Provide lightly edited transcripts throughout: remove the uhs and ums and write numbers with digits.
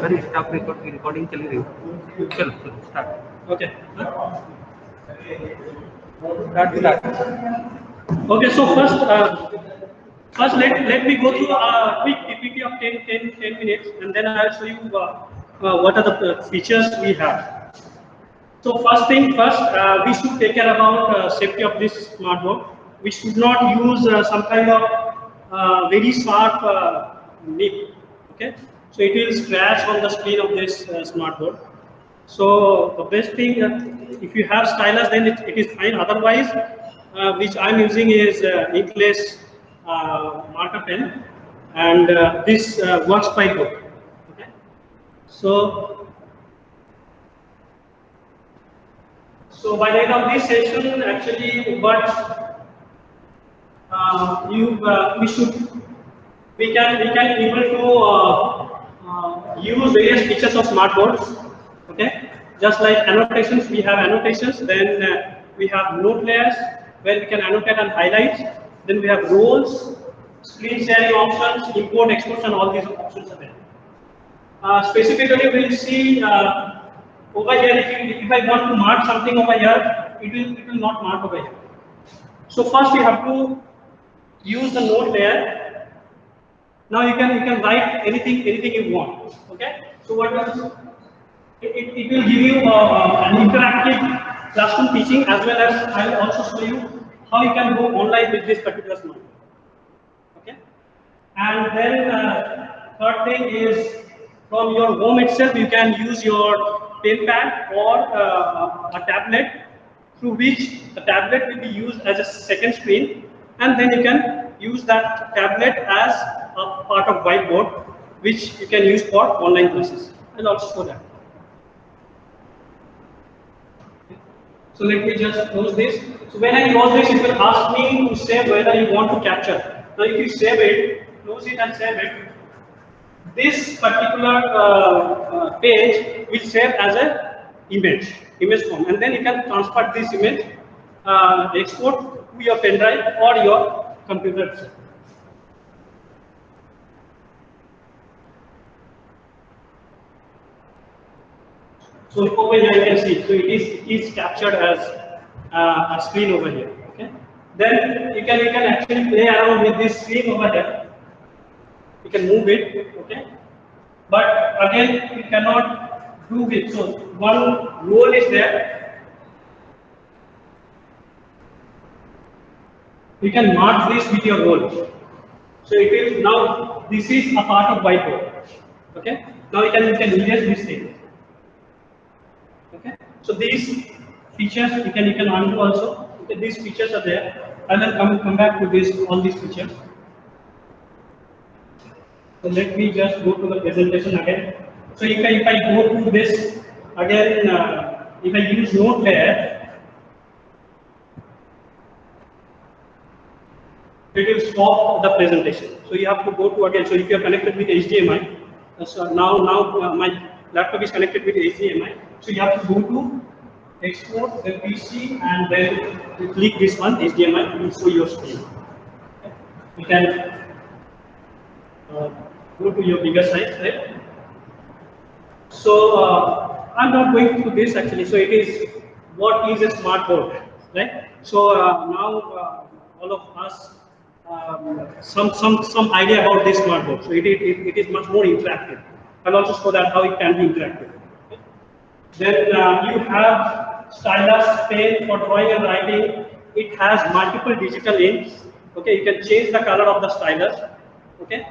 अरे stop recording चल रही है, चलो चलो start. Okay. Start. Okay, so first let me go through a quick PPT of 10 minutes, and then I'll show you what are the features we have. So first thing first, we should take care about safety of this smart board. We should not use some kind of very sharp nib. Okay, so it will scratch on the screen of this smart board. So the best thing, if you have stylus, then it is fine. Otherwise, which I'm using is inkless marker pen, and this works quite good. Okay, so by the end of this session, actually, what we can able to use various features of smart boards. Okay, just like annotations, we have annotations. Then we have note layers where we can annotate and highlight. Then we have roles, screen sharing options, import, export, and all these options are there. Specifically, we'll see over here. If I want to mark something over here, it will not mark over here. So first you have to use the note layer. Now you can write anything you want. Okay. So what is it will give you an interactive classroom teaching, as well as I will also show you how you can go online with this particular smart. Okay. And then third thing is, from your home itself, you can use your pen pad or a tablet, through which the tablet will be used as a second screen, and then you can use that tablet as a part of whiteboard, which you can use for online classes. I'll also show that. So let me just close this. So when I close this, it will ask me to save whether you want to capture. So if you save it, close it and save it, this particular page will save as a image form, and then you can transfer this image, export to your pen drive or your computer itself. So over here you can see, so it is captured as a screen over here. Okay. Then you can actually play around with this screen over here. You can move it. Okay. But again, you cannot do it. So one rule is there. You can mark this with your role. So it is now, this is a part of whiteboard. Okay. Now you can erase this thing. Okay. So these features you can undo also. Okay. These features are there. I will come back to this, all these features. So let me just go to the presentation again. So if I go to this again, if I use note layer, it will stop the presentation. So you have to go to again. So if you are connected with HDMI, so now my laptop is connected with HDMI. So you have to go to export, then PC, and then you click this one HDMI to show your screen. Okay. You can go to your bigger size, right? So I'm not going through this actually. So it is, what is a smart board, right? So now all of us some idea about this smart board. So it is much more interactive. I'll also show that how it can be interactive. Okay. Then you have stylus, pen for drawing and writing. It has multiple digital inks. Okay, you can change the color of the stylus. Okay.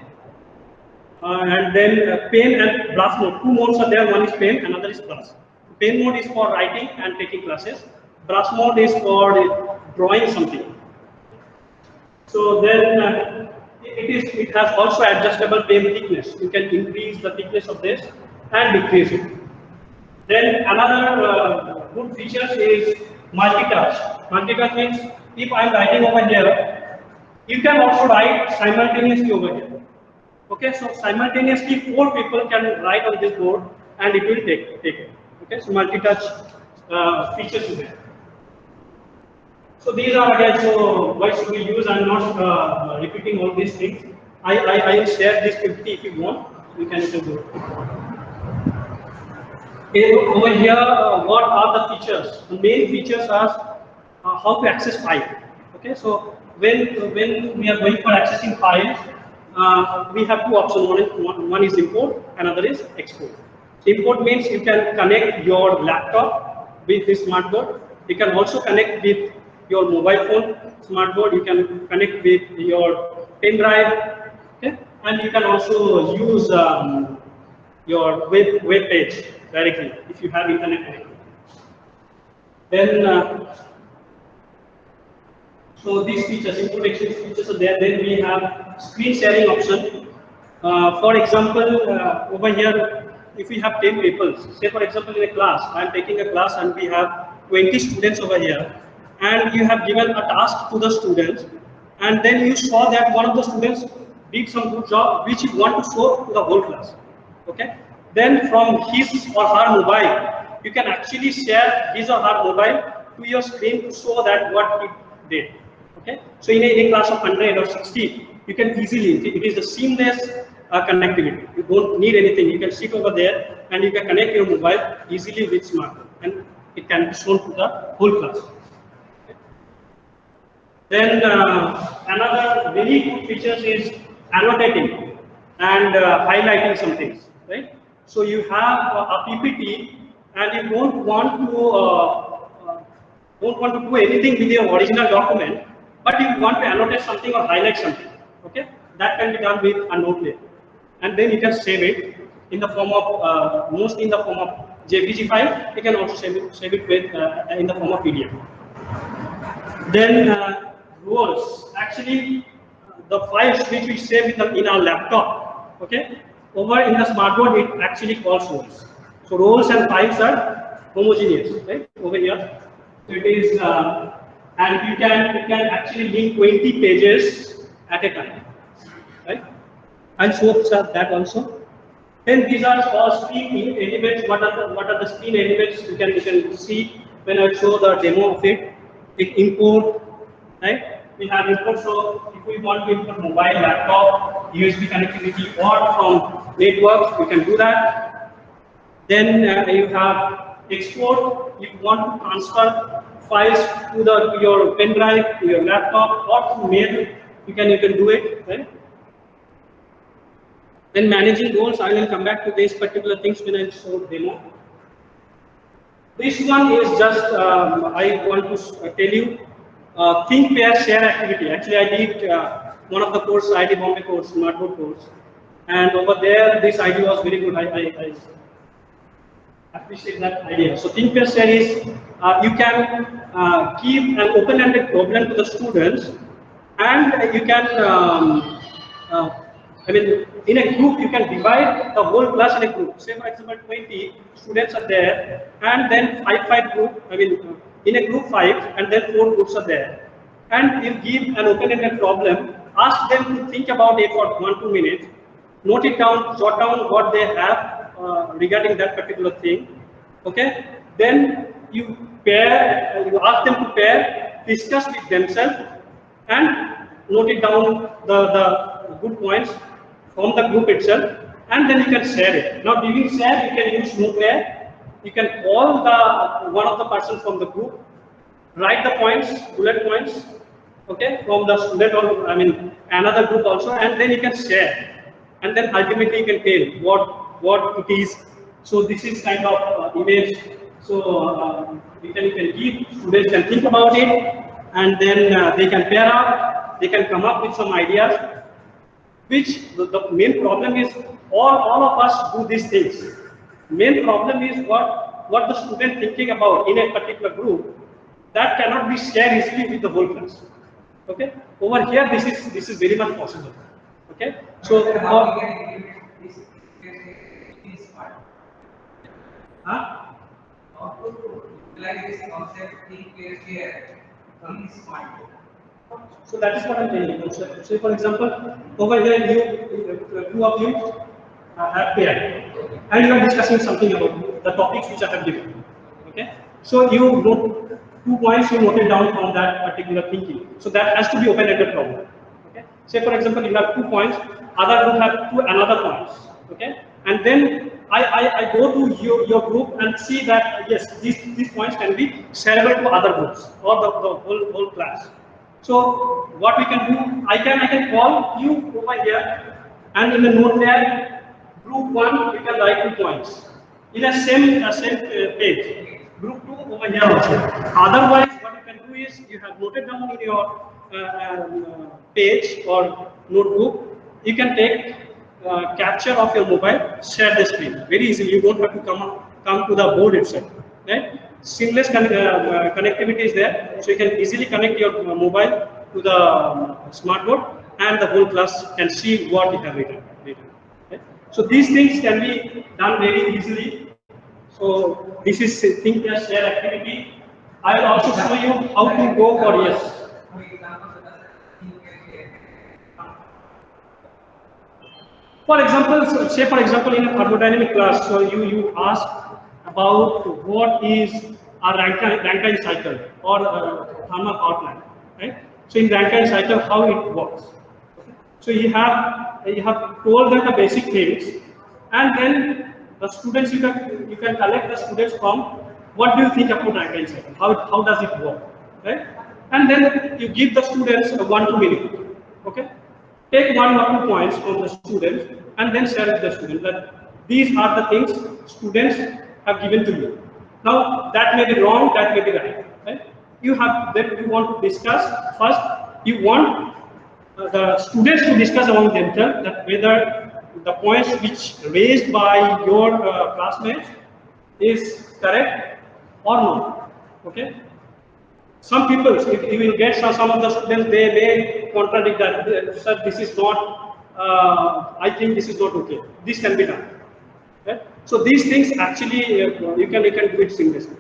And then pen and brush mode. Two modes are there. One is pen, another is brush. Pen mode is for writing and taking classes. Brush mode is for drawing something. So then it has also adjustable pen thickness. You can increase the thickness of this and decrease it. Then another good feature is multitask. Multitask means if I am writing over here, you can also write simultaneously over here. Okay, so simultaneously 4 people can write on this board and it will take it. Okay, so multi-touch features is there. So these are again, so why should we use? I'm not repeating all these things. I will share this PPT if you want. You can do it. Over here, what are the features? The main features are how to access file. Okay, so when we are going for accessing files, we have two options. One is import, another is export. So import means you can connect your laptop with this smartboard. You can also connect with your mobile phone smartboard. You can connect with your pen drive. Okay, and you can also use your web page directly if you have internet connection. Then, so these features, information features are there. Then we have screen sharing option. For example, over here, if we have 10 people, say for example in a class, I am taking a class and we have 20 students over here, and you have given a task to the students, and then you saw that one of the students did some good job, which you want to show to the whole class. Okay, then from his or her mobile, you can actually share his or her mobile to your screen to show that what he did. Okay, so in a class of 100 or 60, you can easily, it is a seamless connectivity. You don't need anything. You can sit over there and you can connect your mobile easily with smartphone, and it can be shown to the whole class. Then another very good feature is annotating and highlighting some things, right? So you have a PPT and you don't want to do anything with your original document, but you want to annotate something or highlight something. Okay, that can be done with a note layer, and then you can save it in the form of mostly in the form of JPG file. You can also save it with in the form of PDF. Then roles. Actually, the files which we save in our laptop, okay, over in the smartboard it actually calls roles. So roles and files are homogeneous, right? Over here, so it is, and you can actually link 20 pages at a time, right? And show that also. Then these are all screen elements. What are the screen elements? You can see when I show the demo of it. It import, right? We have import. So if we want to import mobile, laptop, USB connectivity, or from networks, we can do that. Then you have export. If you want to transfer files to your pen drive, to your laptop, or to mail, you can do it, right? When managing goals, I will come back to these particular things when I show demo. This one is just, I want to tell you, think, pair, share activity. Actually, I did one of the course, IIT Bombay course, Smartboard course. And over there, this idea was very good. I appreciate that idea. So think, pair, share is, you can give an open-ended problem to the students, and you can, I mean, in a group, you can divide the whole class in a group. Say, for example, 20 students are there, and then 5 group. I mean, in a group 5, and then 4 groups are there. And you give an open-ended problem. Ask them to think about it for 1-2 minutes. Note it down, jot down what they have regarding that particular thing. Okay. Then you pair. You ask them to pair, discuss with themselves, and note it down the good points from the group itself, and then you can share it. Now during share, you can use notepad. You can call one of the person from the group, write the points, bullet points, okay, from the student or another group also, and then you can share, and then ultimately you can tell what it is. So this is kind of image. So you can give, students can think about it, and then they can pair up, they can come up with some ideas. Which the main problem is, all of us do these things. Main problem is what the student thinking about in a particular group, that cannot be shared easily with the whole class. Okay. Over here, this is very much possible. Okay. So how to utilize this concept think, pair, share in Smartboard? So that is what I'm telling you. So say for example, over here two of you have paired, and you are discussing something about the topics which I have given. Okay. So you wrote 2 points, you noted down from that particular thinking. So that has to be open-ended problem. Okay. Say for example, you have 2 points, other group have another points. Okay. And then I go to your group and see that yes, these points can be shareable to other groups or the whole class. So what we can do, I can call you over here, and in the note there, group 1 you can write 2 points in a same page. Group 2 over here also. Otherwise, what you can do is you have noted down in your page or notebook. You can take capture of your mobile, share the screen very easily. You don't have to come to the board itself, right? Seamless connectivity is there, so you can easily connect your mobile to the smart board, and the whole class can see what you have written. Right? So these things can be done very easily. So this is think as share activity. I will also show you how to go for yes. For example, say for example in a thermodynamic class, so you ask about what is a Rankine cycle or thermal power plant, right? So in Rankine cycle, how it works. So you have told them the basic things, and then the students you can collect the students from what do you think about Rankine cycle? How does it work, right? And then you give the students a 1-2 minute, okay? Take 1 or 2 points from the students and then share with the students that these are the things students have given to you. Now that may be wrong, that may be right. Right? You want to discuss first. You want the students to discuss among themselves that whether the points which raised by your classmates is correct or not. Okay. Some people, if you will get some of the students, they may contradict that. Sir, this is not. I think this is not okay. This can be done. Right? So these things actually you can do it seamlessly.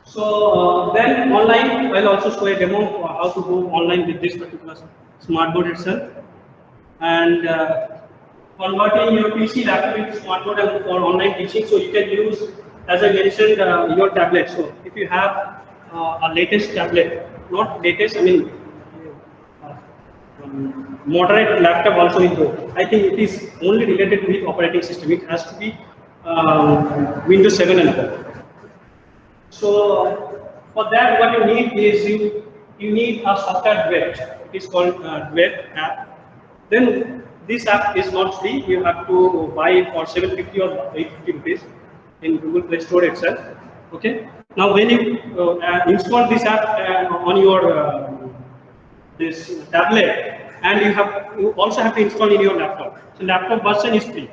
So then online, I'll also show a demo of how to go online with this particular smartboard itself, and converting your PC laptop into smartboard and for online teaching. So you can use, as I mentioned, your tablet. So if you have a latest tablet, not latest, I mean moderate laptop also will go. I think it is only related with operating system. It has to be Windows 7 and above. So for that, what you need is you need a software Duet. It is called Duet app. Then this app is not free. You have to buy it for 750 or 850 rupees in Google Play Store itself. Okay. Now when you install this app on your this tablet, and you also have to install in your laptop. So laptop version is free.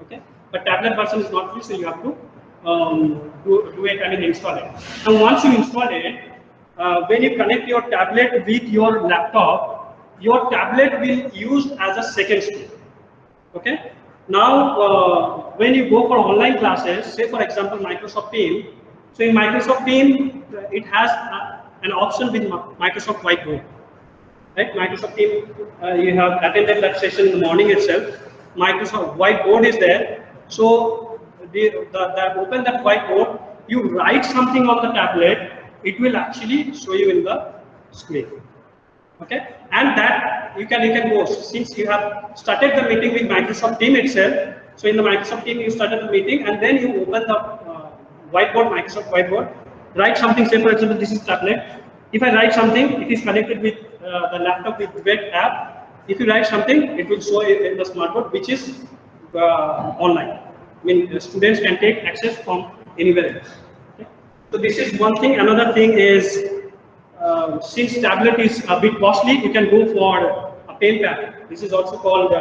Okay. But tablet version is not free, so you have to do it and install it. And once you install it, when you connect your tablet with your laptop, your tablet will use as a second screen. Okay. Now, when you go for online classes, say for example Microsoft Teams. So in Microsoft Teams, it has an option with Microsoft Whiteboard. Right? Microsoft Teams, you have attended that session in the morning itself. Microsoft Whiteboard is there. So open that whiteboard, you write something on the tablet, it will actually show you in the screen. Okay, and that you can go, since you have started the meeting with Microsoft Teams itself. So in the Microsoft Teams, you started the meeting, and then you open the whiteboard, Microsoft Whiteboard, write something. Say for example, this is tablet. If I write something, it is connected with the laptop with Duet app. If you write something, it will show in the smartboard, which is online. I mean, students can take access from anywhere else. Okay. So this is one thing. Another thing is, since tablet is a bit costly, you can go for a pen pad. This is also called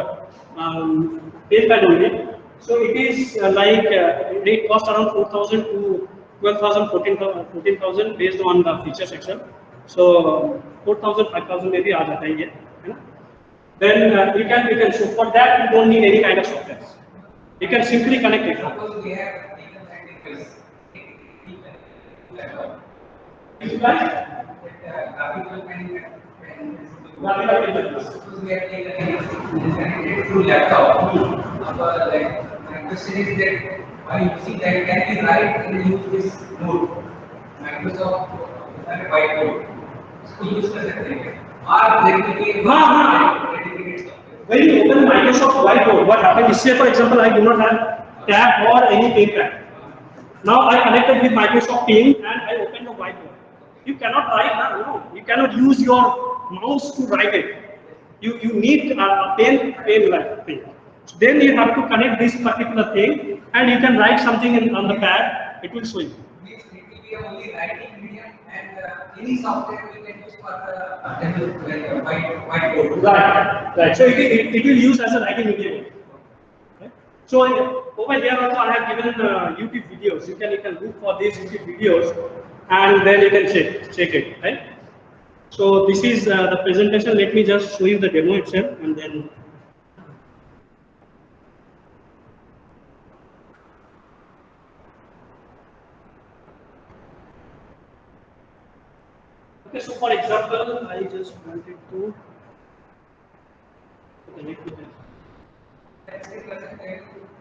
pen pad only. So it is it costs around 4,000 to 12,000, 14,000 based on the feature section. So 4,000, 5,000 maybe aa jata hai ye. Then you can. So for that, you don't need any kind of software. You can simply connect it. Suppose we have taken sacrifice. Suppose we have taken through laptop. My question is that by using that, can we write and use this node? Microsoft Whiteboard. So use the second. Or there will be a dedicated software. when you open Microsoft Whiteboard, what happens is, say for example, I do not have tab or any pen pad. Now I connected with Microsoft Teams and I open the whiteboard. You cannot write now, no. You cannot use your mouse to write it. You need a pen like thing. So then you have to connect this particular thing and you can write something on the pad, it will show you. It will be only writing medium and any software we can use for the whiteboard. Right. So it will use as a writing medium. Right? So over here also I have given YouTube videos. You can look for these YouTube videos and then you can check it. Right? So this is the presentation. Let me just show you the demo itself and then. Okay, so for example, I just wanted to connect with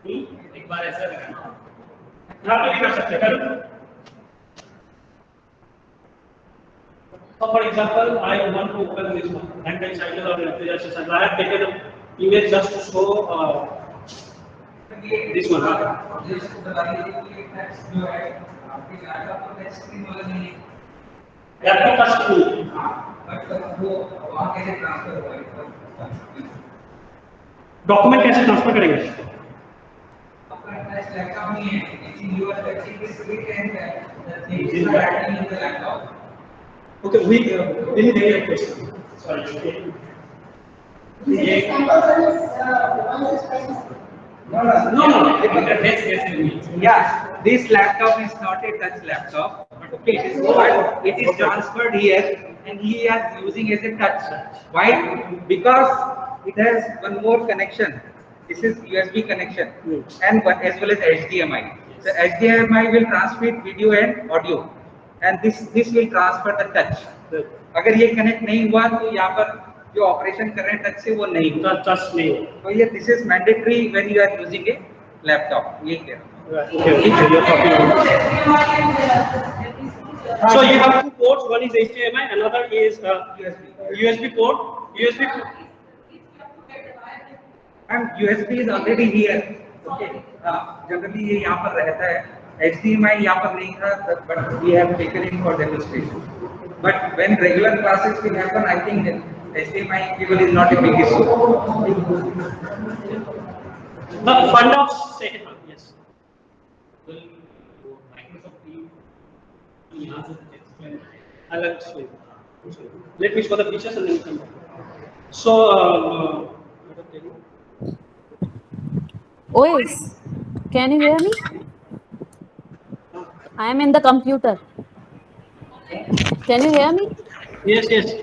एक बार ऐसा करना यहाँ पे भी कर सकते हैं. So for example, I want to open this one, Hentai cycle or enthusiasm. I have taken an image just to show this one. Laptop का screen. डॉक्यूमेंट कैसे ट्रांसफर करेंगे? Okay, we didn't get your question. Sorry. No. Yeah, this laptop is not a touch laptop. Okay, but it is transferred here and he is using as a touch. Why? Because it has one more connection. This is USB connection and as well as HDMI. So HDMI will transmit video and audio, and this will transfer the touch. अगर ये connect नहीं हुआ तो यहाँ पर जो operation कर रहे हैं touch से वो नहीं होगा. Touch नहीं होगा. तो ये this is mandatory when you are using a laptop. ये क्या? So you have two ports. One is HDMI, another is USB port. And USB is already here. Okay. Generally ये यहाँ पर रहता है. HDMI यहाँ पर नहीं था, but we have taken it for demonstration. But when regular classes will happen, I think HDMI cable is not a big issue. The fun of second one, yes. Microsoft Teams I'll explain. Let me show the features and then come back. So, OS, can you hear me? I am in the computer. Can you hear me? Yes.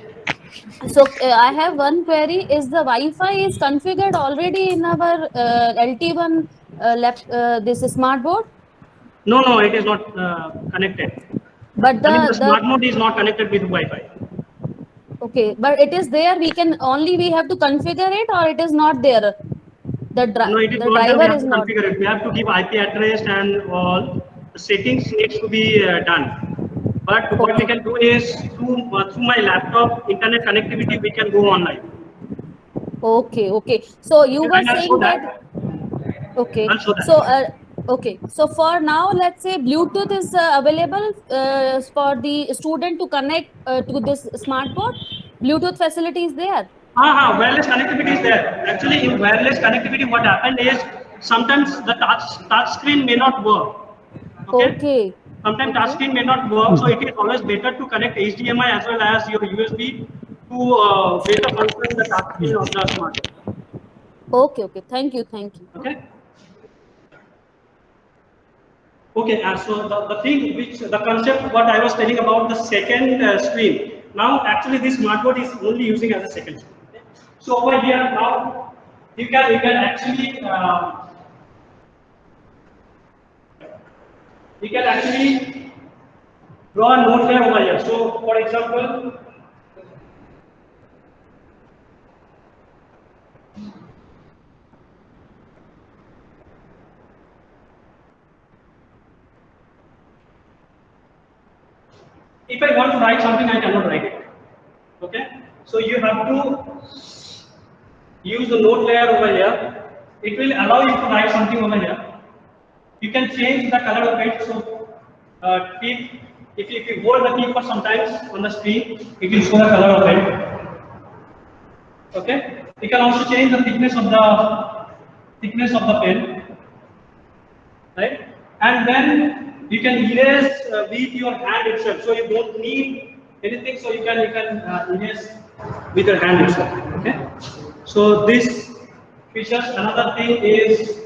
So I have one query. Is the Wi-Fi is configured already in our LT1 this smart board? No, it is not connected. But the smart mode is not connected with Wi-Fi. Okay, but it is there. We have to configure it, or it is not there. No, it is the not driver there. We have is to not. configure it. We have to give IP address and all the settings needs to be done. But what we can do is through my laptop internet connectivity we can go online. Okay. So you were saying that. Okay. So okay. So for now, let's say Bluetooth is available for the student to connect to this smart board. Bluetooth facility is there. Wireless connectivity is there. Actually, in wireless connectivity, what happened is sometimes the touch screen may not work. Okay. Sometimes touch screen may not work, so it is always better to connect HDMI as well as your USB to better function the touch screen of the smartphone. Okay. Thank you. Okay, so the thing the concept what I was telling about the second screen. Now actually this smartboard is only using as a second screen. Okay? So over here now you can actually draw a node layer over here. So for example, if I want to write something, I cannot write it. Okay, so you have to use the note layer over here, it will allow you to write something over here. You can change the color of it. So if you hold the key for some times on the screen, it will show the color of it. Okay. You can also change the thickness of the pen, right? And then you can erase with your hand itself. So you don't need anything. So you can erase with your hand itself. Okay. So this features. Another thing is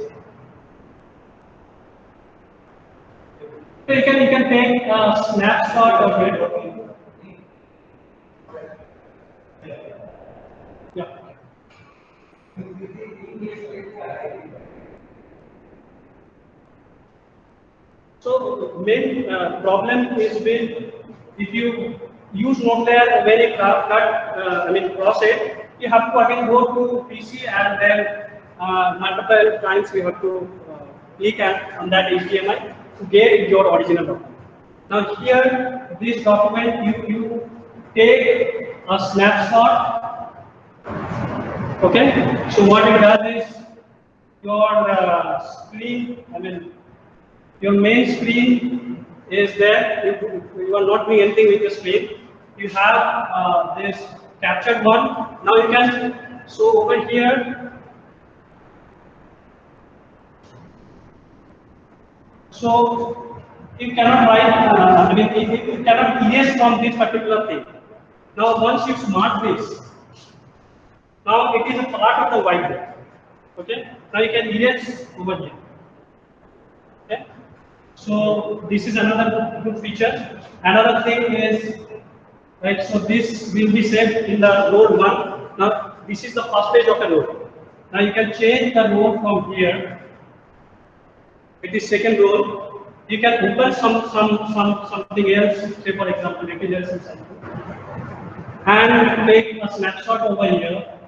you can take a snapshot of it. Yeah. So main problem is with if you use note layer when you cross it, you have to again go to PC and then multiple times you have to click on that HDMI to get your original document. Now here, this document you take a snapshot. Okay. So what it does is your screen. Your main screen is there. You are not doing anything with your screen. You have this captured one. Now you can. So over here. So you cannot write, you cannot erase from this particular thing. Now once you smart this, now it is a part of the whiteboard. Okay. Now you can erase over here. Okay. So this is another good feature. Another thing is, right, so this will be saved in the node 1. Now this is the first page of a node. Now you can change the node from here. It is second node. You can open something else, say for example, refrigeration sample, and take a snapshot over here,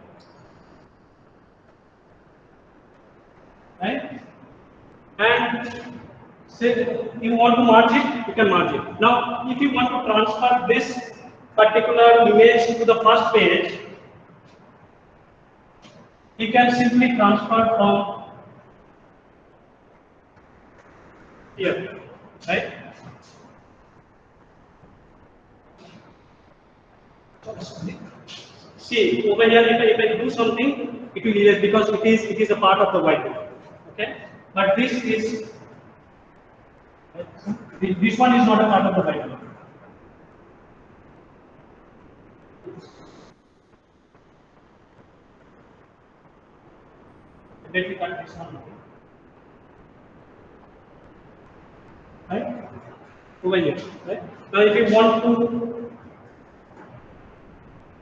right? And say you want to merge it, you can merge it. Now, if you want to transfer this particular image to the first page, you can simply transfer from here, right? See over here, if I do something, it will erase because it is a part of the whiteboard. Okay, but this one is not a part of the whiteboard. Let me cut this one. Right? Over here. Right? Now if you want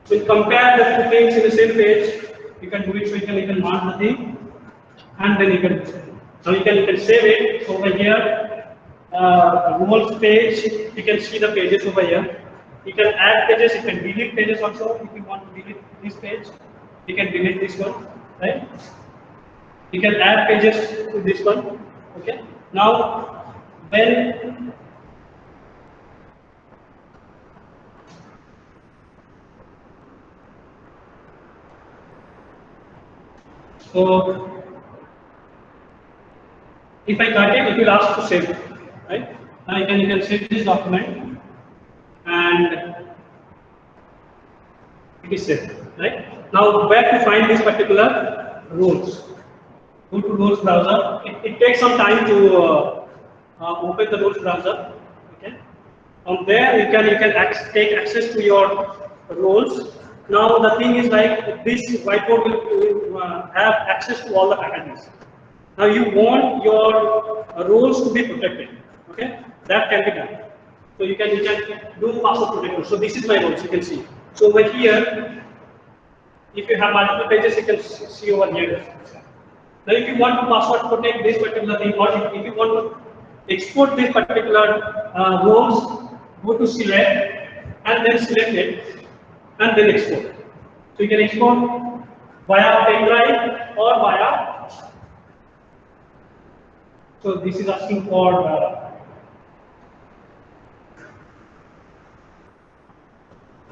to compare the two things in the same page, you can do it. So you can mark the thing and then you can now you can save it. So over here, rules page, you can see the pages over here. You can add pages, you can delete pages also. If you want to delete this page, you can delete this one, right? You can add pages to this one. Okay. Now when so if I cut it, it will ask to save it, right? Now you can save this document and it is saved, right? Now where to find this particular rules? Go to rules browser. It takes some time to open the rules browser. Okay. From there you can take access to your roles. Now the thing is like this whiteboard will have access to all the packages. Now you want your roles to be protected. Okay, that can be done. So you can do password protector. So this is my roles. You can see. So over here, if you have multiple pages, you can see over here. Now if you want to password protect this particular thing, or if you want to export this particular roles, go to select and then select it and then export. So you can export via pen drive or via. So this is asking for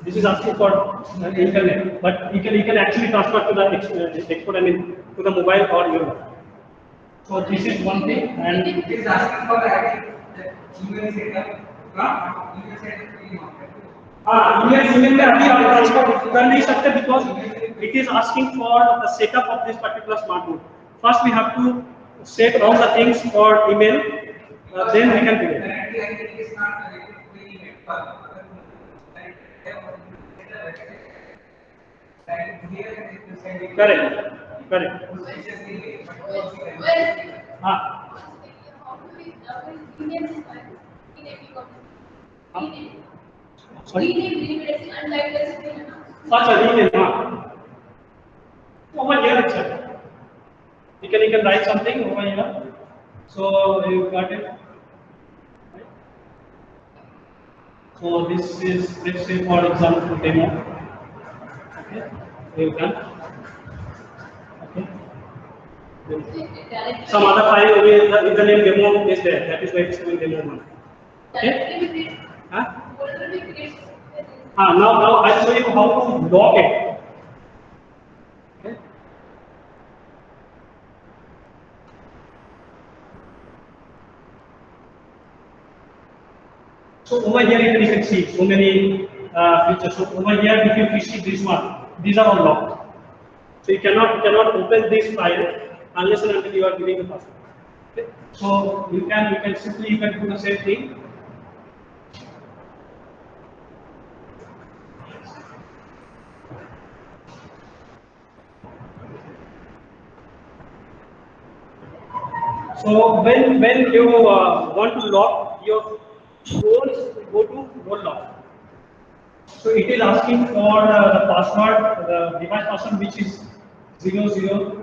This is asking for internet, but you can actually transfer to the export, I mean, to the mobile or your. So this is one thing, and It is asking for the email setup, not email setup. email में अभी आप transfer कर नहीं सकते because it is asking for the setup of this particular smart board. First we have to set all the things for email, then we can do it. Currently, I think it is not connected to the email. Correct. Sorry? Over here itself. You can write something over here. So you got it. So this is, let's say for example, demo. Okay, you can. Okay. Some other file with the name demo is there. That is why it's called demo one. Okay. Huh? Now I'll show you how to log it. Okay. So over here you can see so many features. So over here if you see this one, these are all locked. So you cannot open this file unless and until you are giving the password. Okay. So you can simply do the same thing. So when you want to lock your roles, go to role lock. So it is asking for the password, the device password, which is 0060.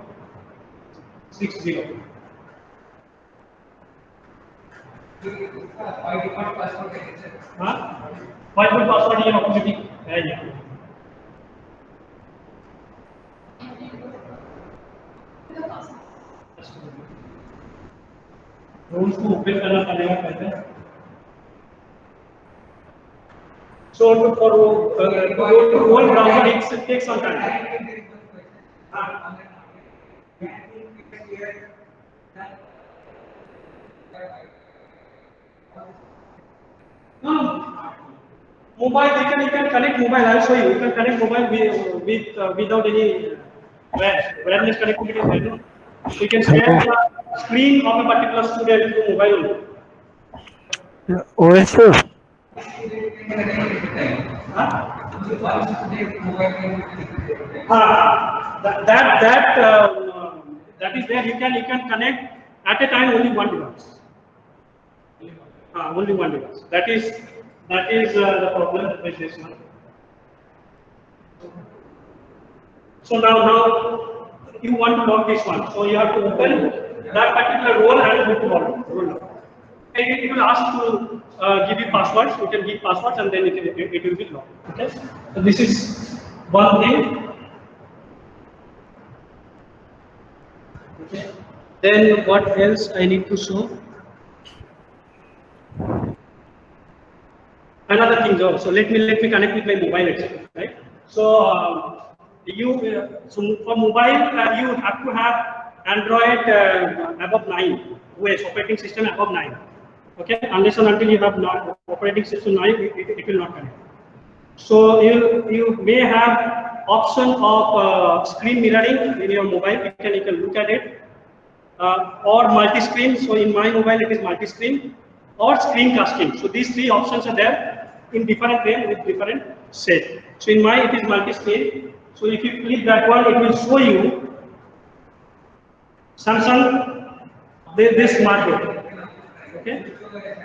By default password is it? By default password is automatic. Roles को open करना पड़ेगा पहले. So for whole browser it takes some time. Mobile, you can connect mobile. I'll show you. You can connect mobile without any wireless connectivity. You can share the screen of a particular student to mobile. OS. That is there. You can connect at a time only one device. Only one device. That is the problem with this one. So now you want to log this one. So you have to open that particular role and go to role. And it will ask to give you passwords. You can give passwords and then it will be logged. Okay. So this is one thing. Okay. Then what else I need to show? Another thing though. So let me connect with my mobile itself, right? So so for mobile you have to have Android above 9, OS operating system above 9. Okay, unless and until you have not operating system 9, it will not connect. So you may have option of screen mirroring in your mobile. You can look at it, or multi-screen. So in my mobile it is multi-screen, or screen casting. So these three options are there in different way with different set. So in my it is multi-screen. So if you click that one, it will show you Samsung this smartphone. Okay,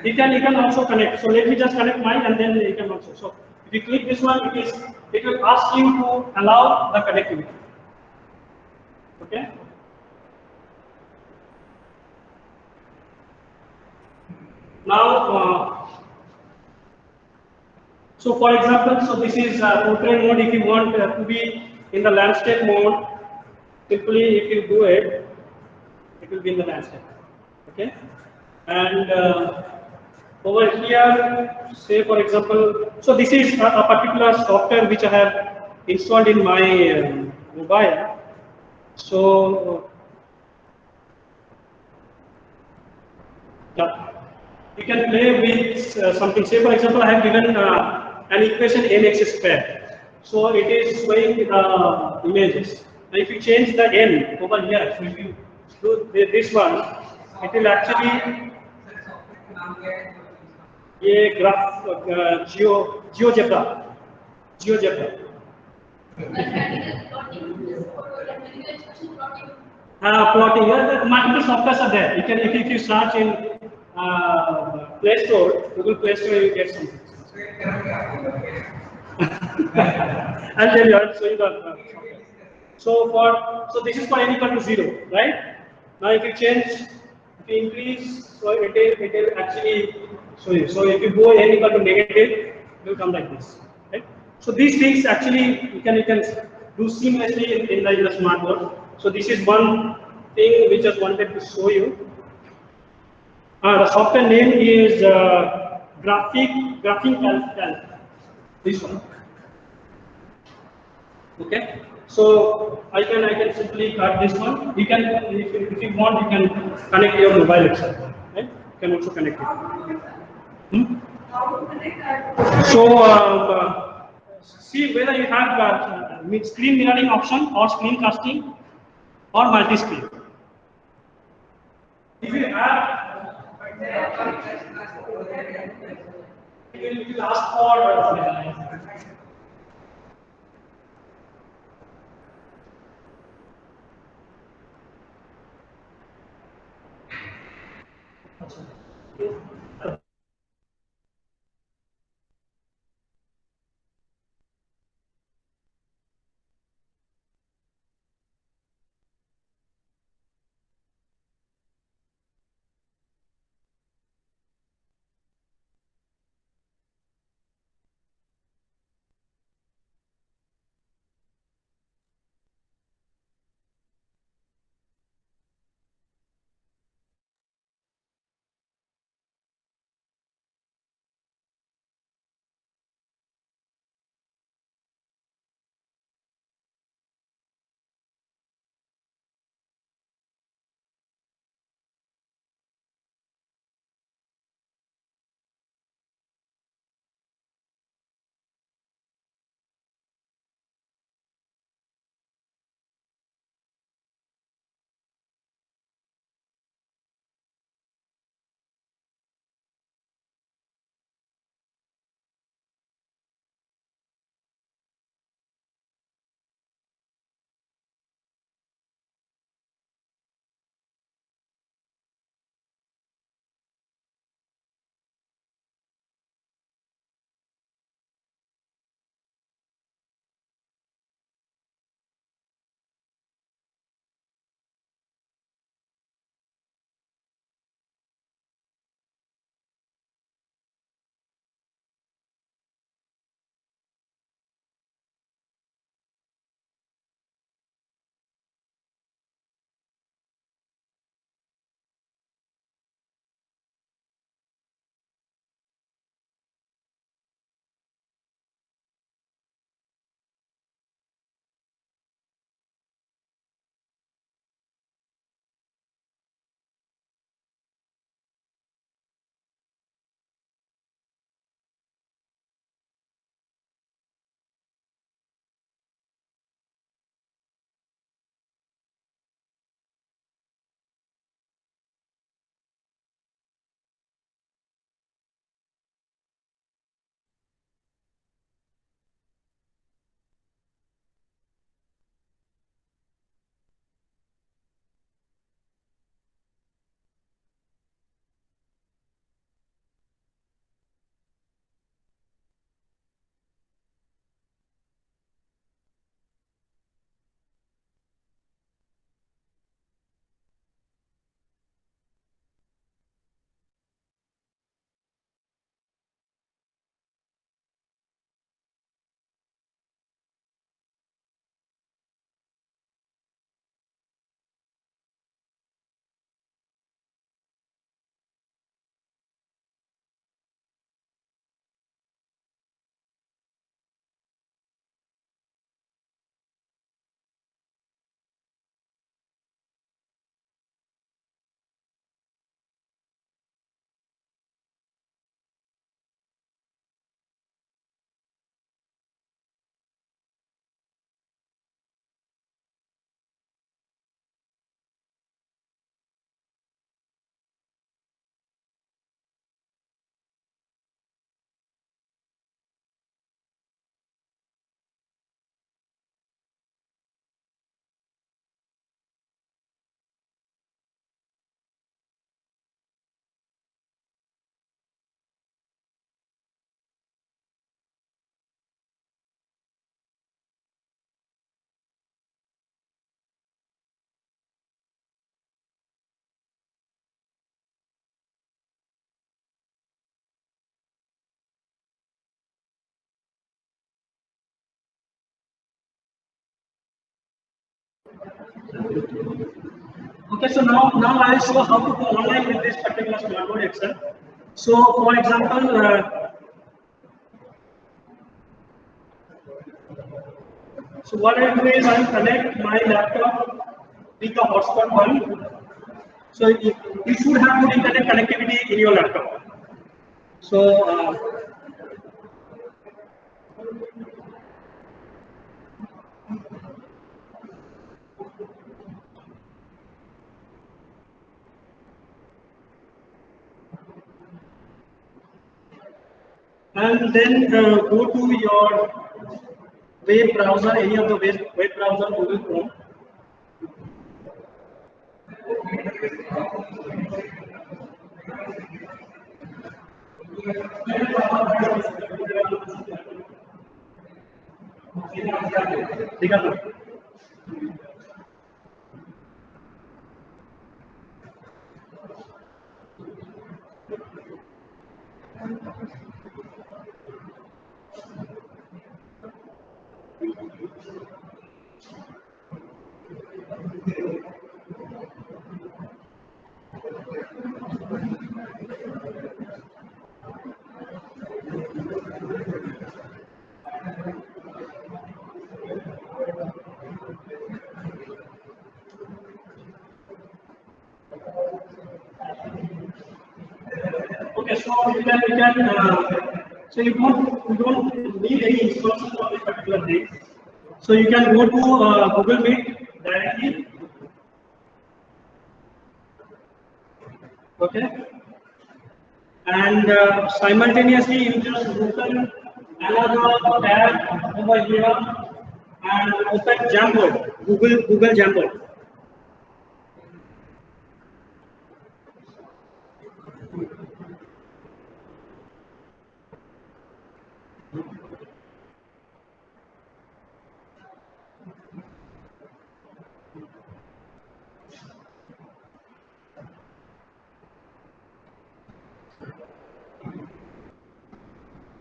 you can also connect. So let me just connect mine and then you can also. So if you click this one, it will ask you to allow the connectivity. Okay. Now, so for example, so this is portrait mode. If you want to be in the landscape mode, simply if you do it, it will be in the landscape. Okay, and Over here, say for example, so this is a particular software which I have installed in my mobile. So yeah, you can play with something. Say for example, I have given an equation nx square. So it is showing images. Now if you change the n over here, so if you do this one, it will actually ये graph GeoGebra GeoGebra plotting. The multiple softwares are there. You can if you search in Play Store, Google Play Store, you get something. I'll tell you. I'll show you the software. So this is for n equal to 0, right? Now if you change, if you increase, so it will actually show you. So if you go n equal to negative, it will come like this, right? So these things actually you can do seamlessly in the smart board. So this is one thing which I wanted to show you. The software name is Graphing Calc. This one. Okay, so I can simply cut this one. You can, if you want, you can connect your mobile itself. Right? You can also connect it. So see whether you have screen mirroring option or screen casting or multi-screen. If you have, it will ask for Okay, so now I'll show how to go online with this particular smartboard itself. So for example, so what I do is I connect my laptop with the hotspot one. So you should have good internet connectivity in your laptop. So and then go to your web browser, any of the web browser, Google Chrome. Okay, so so you don't need any instructions for this particular thing. So you can go to Google Meet directly. Okay, and simultaneously you just open another tab over here and open Jamboard, Google Jamboard.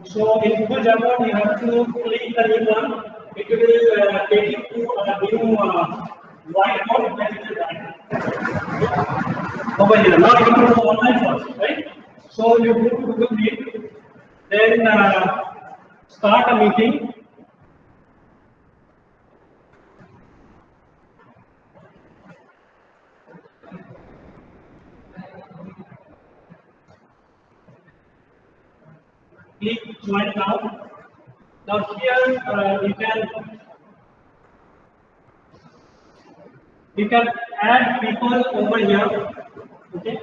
So in Google Jamboard, you have to click the new one. It will take you to a new whiteboard that you can over here. Now you go to online first, right? So you go to Google Meet, then start a meeting. Click join now. Now here you can add people over here. Okay.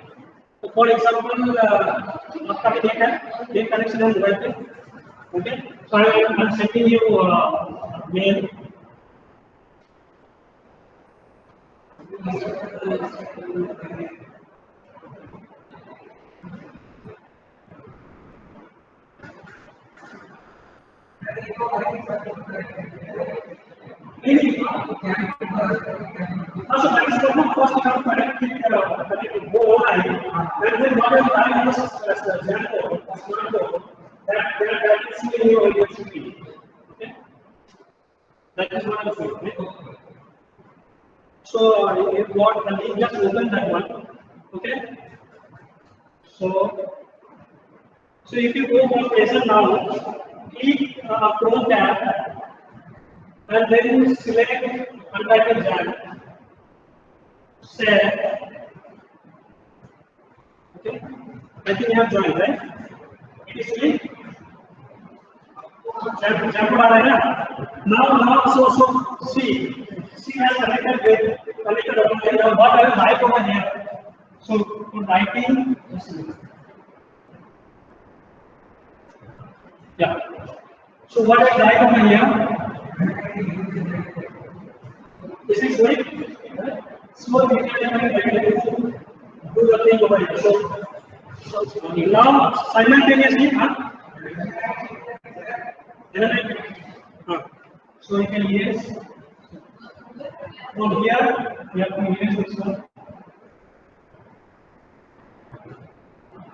So for example, आपका ये connection है mobile पे. Okay. So I'm sending you mail. Also, that is the first you have to connect with go online, and then what is I use as an example, that is in your university. Okay, that is one of the things. So, if what the link just open that one, okay. So if you go on lesson now, click Chrome tab. And then select Untitled Jam, share. Okay, I think you have joined, right? It is click. Now, so C has connected over here. Now, what I will write over here? So, for writing, yeah. So, what I write over here? Is it going? So we can do the thing over here. So now simultaneously, so you can erase from here. You have to erase this one.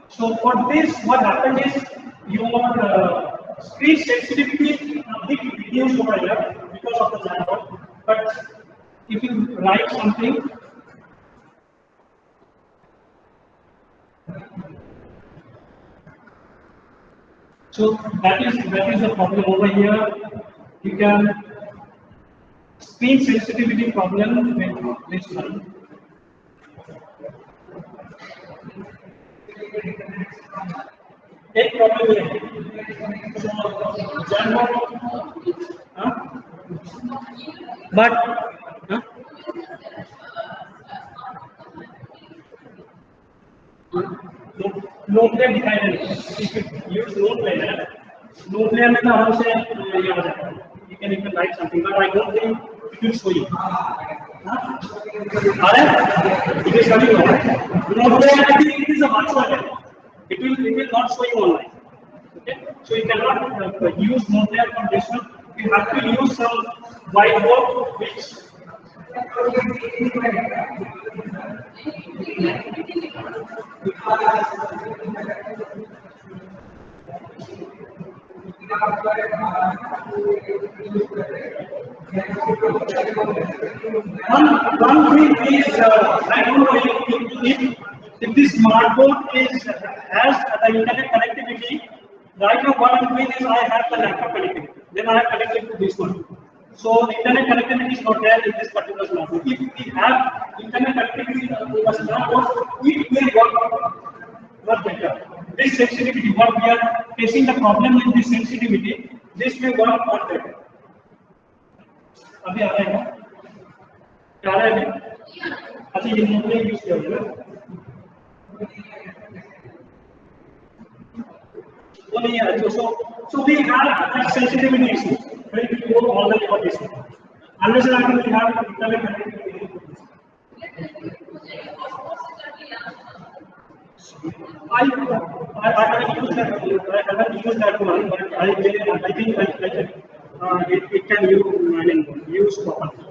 So for this, what happened is your screen sensitivity a bit reduced over here because of the Jamboard, but if you write something, so that is the problem over here. You can screen sensitivity problem with this one. एक problem ये है, but no play दिखाई दे use no play है, no play में तो आराम से ये हो जाता है, you can even right something, but I don't think it will show you. It is coming on. No play, I think it is a virtual. It will not show you online. Okay, so you cannot use Moodle for this one. You have to use some whiteboard which. One thing is, I don't know if this smartboard has the internet connectivity. Right now, what I'm doing is I have the laptop connectivity. Then I have connected to this one. So the internet connectivity is not there in this particular smartboard. If we have internet connectivity in the smartboard, it will work better. This sensitivity, what we are facing the problem with this sensitivity, this may work much better. अभी आ रहा है क्या आ रहा है? अच्छा ये mobile use किया हुआ है वो नहीं है। So we have that sensitivity issue when we go all the way over this one. Unless and until we have internet connectivity. I haven't used that one, but I think it can use properly.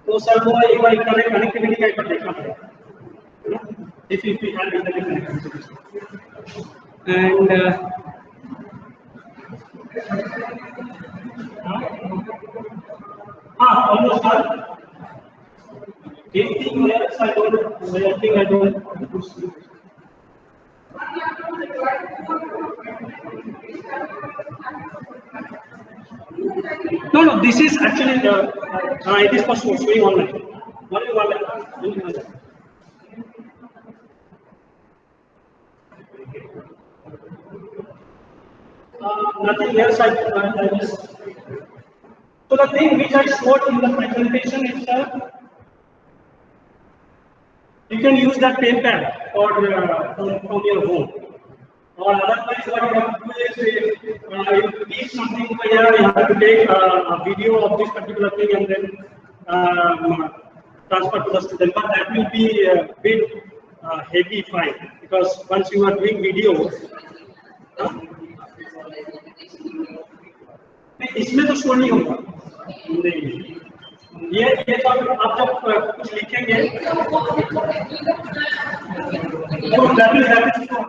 तो sir वो एक बार internet connectivity का एक बार देखना पड़ेगा, if we have internet connectivity. And almost done. Anything else? I don't. No, this is actually it is for showing online. Only online. Nothing else I just. So the thing which I showed in the presentation itself, you can use that pen pad or from your home. Or otherwise, what you have to do is, you teach something over here, you have to take a video of this particular thing and then transfer to the student. But that will be a bit heavy file, because once you are doing video, इसमें तो show नहीं होगा। ये तो आप जब कुछ लिखेंगे, तो that is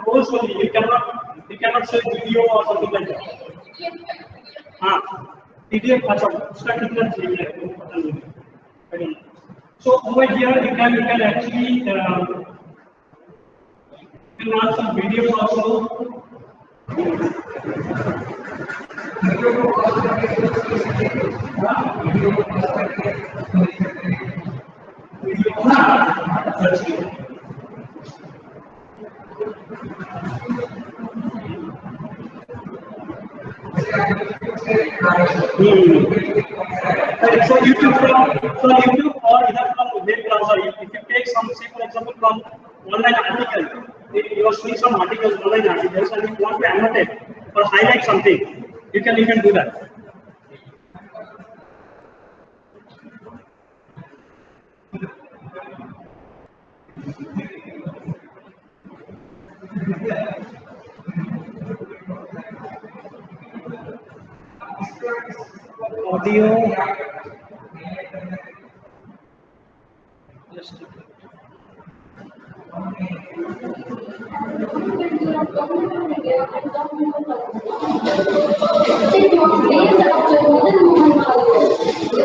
also you cannot say video or something like that. हाँ, PDF अच्छा उसका कितना चाहिए पता नहीं। I don't know. So over here you can actually add some videos also. So YouTube or either from web browser, if you take some, say for example, from online article, if you are seeing some articles, online articles, and you want to annotate or highlight something, you can do that. Audio. Just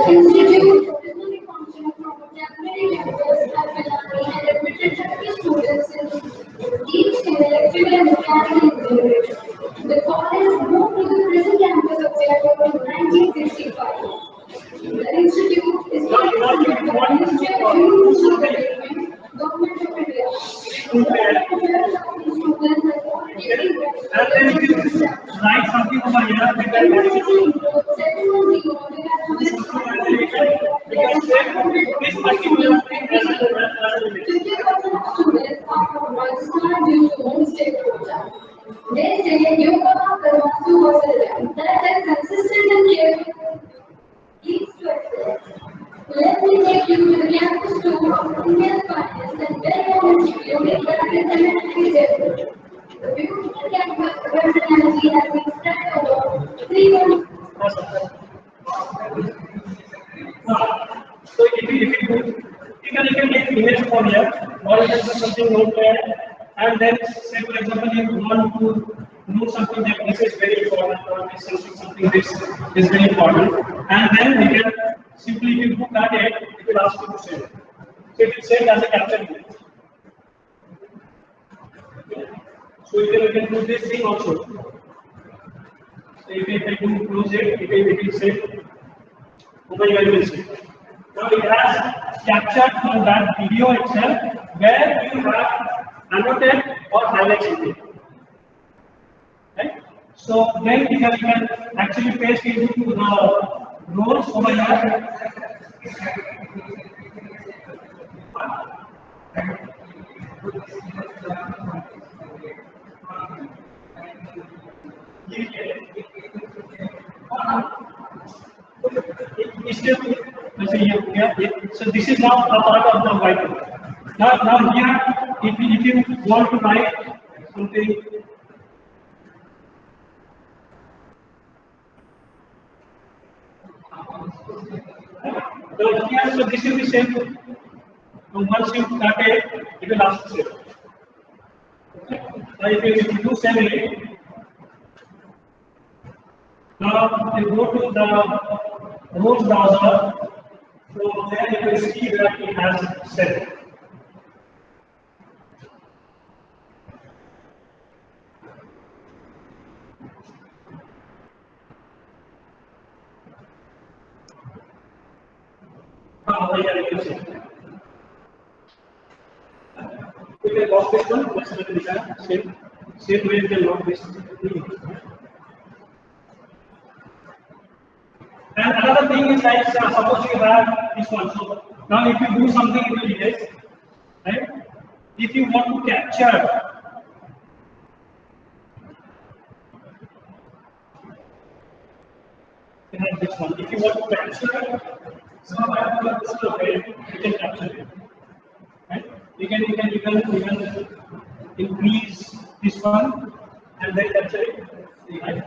Institute And then you can write something over here. You can say this particular thing as a limit. They say you cannot pronounce two verses. That is consistent and careful. Leads to excellence. Let me take you to the campus tour of Indian finest and well-known institute that is eminently stable. The beautiful campus personality has been spread over 3 months. So if you can make image from here, or you can do something notepad, and then say for example you want to know something that this is very important, or this is something this is very important, and then you can simply if you put that it will ask you to save. So it will save as a capture image. So you can do this thing also. So if I do close it, it will save. Over here you will see. Now it has captured from that video itself where you have annotated or highlighted it. Right? So then you can actually paste it into the rows over here. So this is now a part of the whiteboard. Now here, if you want to write something, so this will be same. Once you start it will ask to save. Now if you do save it, now you go to the Roach browser. So there you can see that it has saved. We can lock this one, same way we can lock this. And another thing is like suppose you have this one. So now if you do something in the image, right? If you want to capture you have this one. If you want to capture some way, you can capture it. Right? You can increase this one and then capture it. Right?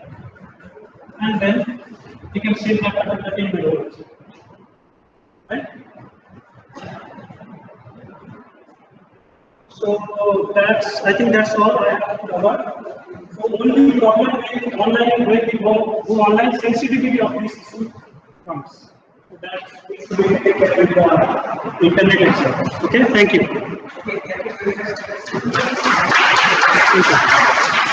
And then you can save that at the same below. Right? So I think that's all I have to cover. So only problem with online when we go online, sensitivity of this issue comes. So that needs to be taken care with the internet itself. Okay, thank you. Thank you.